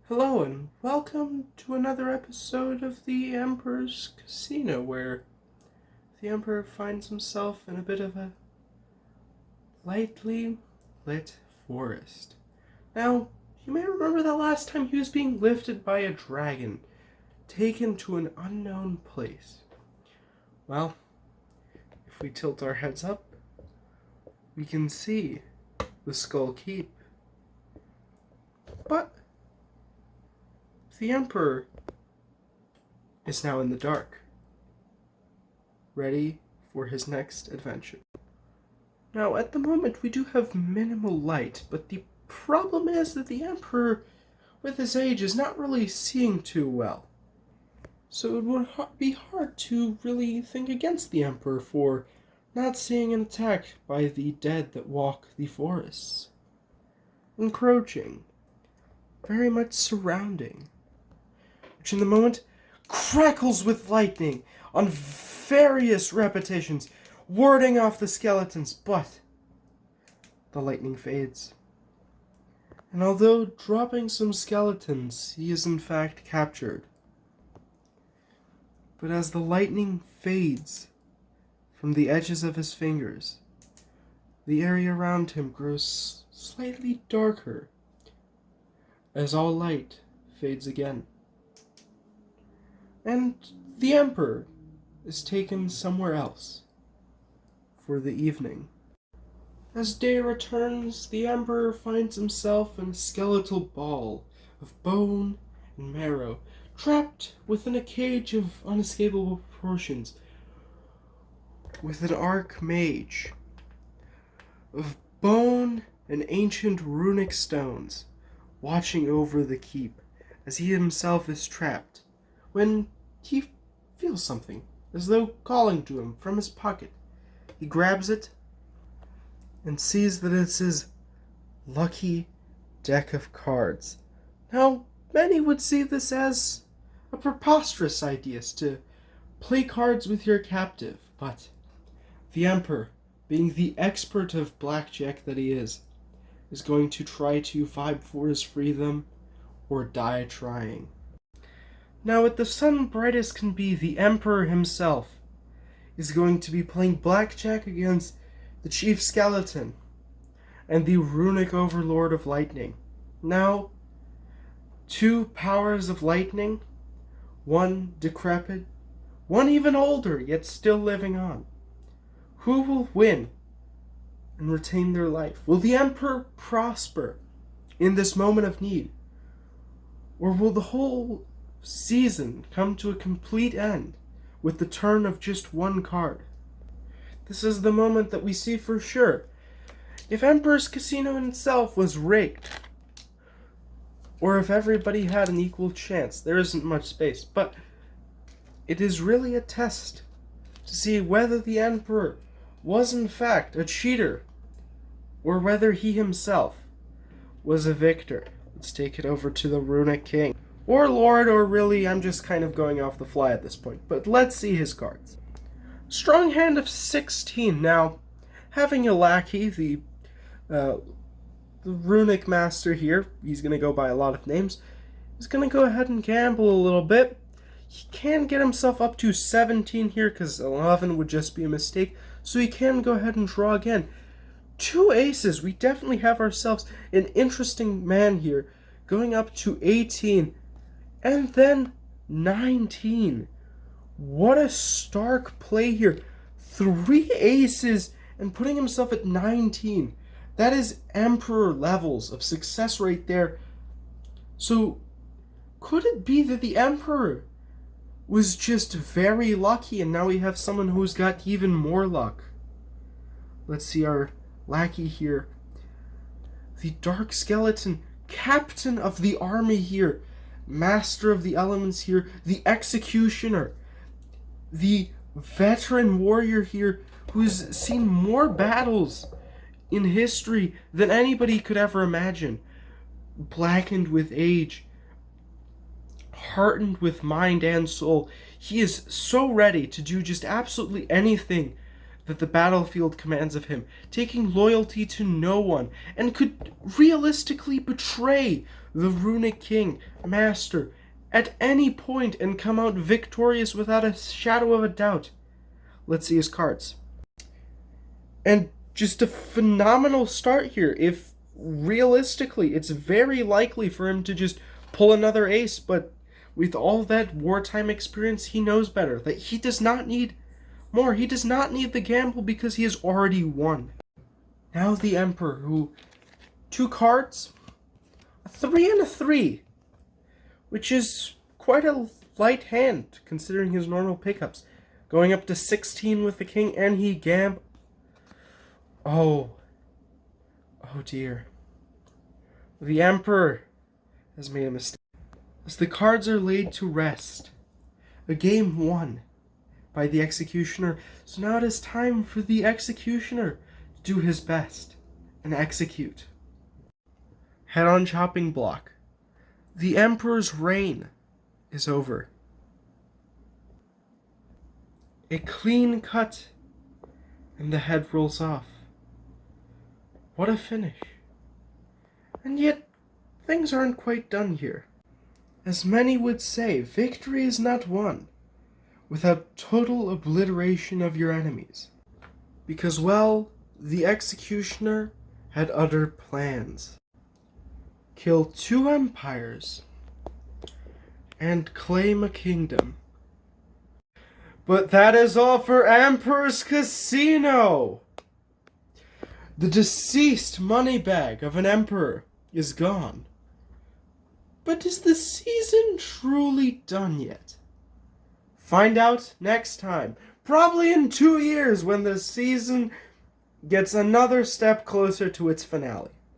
Hello and welcome to another episode of the Emperor's Casino, where the Emperor finds himself in a bit of a lightly lit forest. Now, you may remember that last time he was being lifted by a dragon, taken to an unknown place. Well, if we tilt our heads up, we can see the Skull Keep. But the Emperor is now in the dark, ready for his next adventure. Now, at the moment, we do have minimal light, but the problem is that the Emperor, with his age, is not really seeing too well. So it would be hard to really think against the Emperor for not seeing an attack by the dead that walk the forests. Encroaching, very much surrounding, which in the moment crackles with lightning on various repetitions, warding off the skeletons, but the lightning fades. And although dropping some skeletons, he is in fact captured. But as the lightning fades from the edges of his fingers, the area around him grows slightly darker as all light fades again. And the Emperor is taken somewhere else for the evening. As day returns, the Emperor finds himself in a skeletal ball of bone and marrow, trapped within a cage of unescapable proportions, with an archmage of bone and ancient runic stones watching over the keep as he himself is trapped, when he feels something, as though calling to him from his pocket. He grabs it and sees that it's his lucky deck of cards. Now, many would see this as a preposterous idea to play cards with your captive, but the Emperor, being the expert of blackjack that he is going to try to vibe for his freedom or die trying. Now, at the sun bright as can be, the Emperor himself is going to be playing blackjack against the Chief Skeleton and the Runic Overlord of Lightning. Now, two powers of lightning, one decrepit, one even older, yet still living on. Who will win and retain their life? Will the Emperor prosper in this moment of need? Or will the whole season come to a complete end with the turn of just one card? This is the moment that we see for sure. If Emperor's Casino itself was rigged, or if everybody had an equal chance, there isn't much space, but it is really a test to see whether the Emperor was in fact a cheater, or whether he himself was a victor. Let's take it over to the Runic King. Or Lord, or really, I'm just kind of going off the fly at this point, but let's see his cards. Strong hand of 16. Now, having a lackey, the Runic Master here, he's going to go by a lot of names, he's going to go ahead and gamble a little bit. He can get himself up to 17 here, because 11 would just be a mistake, so he can go ahead and draw again. Two aces. We definitely have ourselves an interesting man here, going up to 18. And then 19. What a stark play here. Three aces and putting himself at 19. That is Emperor levels of success right there. So, could it be that the Emperor was just very lucky and now we have someone who's got even more luck? Let's see our lackey here. The Dark Skeleton, captain of the army here. Master of the elements here, the executioner, the veteran warrior here who's seen more battles in history than anybody could ever imagine. Blackened with age, heartened with mind and soul, he is so ready to do just absolutely anything that the battlefield commands of him, taking loyalty to no one, and could realistically betray the runic king, master, at any point and come out victorious without a shadow of a doubt. Let's see his cards. And just a phenomenal start here. If realistically, it's very likely for him to just pull another ace, but with all that wartime experience, he knows better, that he does not need more. He does not need the gamble because he has already won. Now the Emperor, who 2 cards, a 3 and a 3, which is quite a light hand considering his normal pickups. Going up to 16 with the king, and he Oh dear. The Emperor has made a mistake. As the cards are laid to rest, a game won by the Executioner. So now it is time for the Executioner to do his best and execute. Head on chopping block. The Emperor's reign is over. A clean cut, and the head rolls off. What a finish. And yet, things aren't quite done here. As many would say, victory is not won without total obliteration of your enemies. Because, well, the Executioner had other plans. Kill 2 empires and claim a kingdom. But that is all for Emperor's Casino! The deceased money bag of an emperor is gone. But is the season truly done yet? Find out next time. Probably in 2 years when the season gets another step closer to its finale.